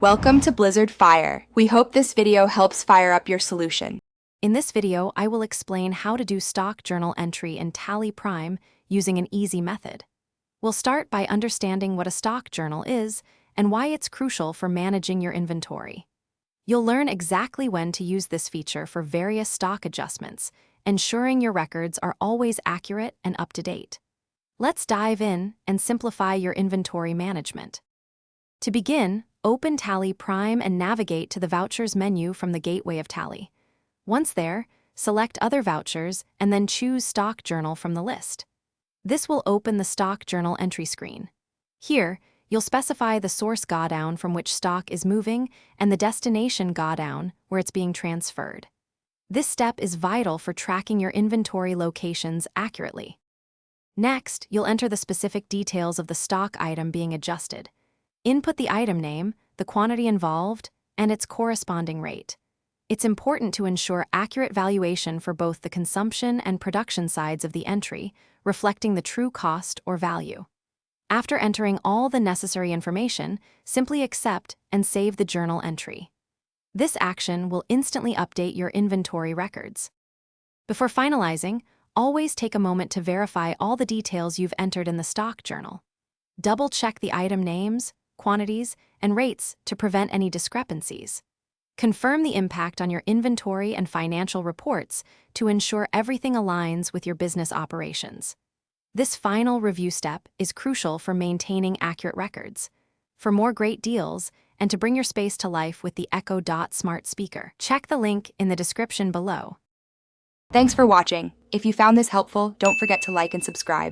Welcome to Blizzard Fire. We hope this video helps fire up your solution. In this video, I will explain how to do stock journal entry in Tally Prime using an easy method. We'll start by understanding what a stock journal is and why it's crucial for managing your inventory. You'll learn exactly when to use this feature for various stock adjustments, ensuring your records are always accurate and up to date. Let's dive in and simplify your inventory management. To begin, open Tally Prime and navigate to the Vouchers menu from the gateway of Tally. Once there, select Other Vouchers and then choose Stock Journal from the list. This will open the Stock Journal entry screen. Here, you'll specify the source godown from which stock is moving and the destination godown where it's being transferred. This step is vital for tracking your inventory locations accurately. Next, you'll enter the specific details of the stock item being adjusted. Input the item name, the quantity involved, and its corresponding rate. It's important to ensure accurate valuation for both the consumption and production sides of the entry, reflecting the true cost or value. After entering all the necessary information, simply accept and save the journal entry. This action will instantly update your inventory records. Before finalizing, always take a moment to verify all the details you've entered in the stock journal. Double-check the item names, quantities, and rates to prevent any discrepancies. Confirm the impact on your inventory and financial reports to ensure everything aligns with your business operations. This final review step is crucial for maintaining accurate records. For more great deals and to bring your space to life with the Echo Dot smart speaker, check the link in the description below. Thanks for watching. If you found this helpful, don't forget to like and subscribe.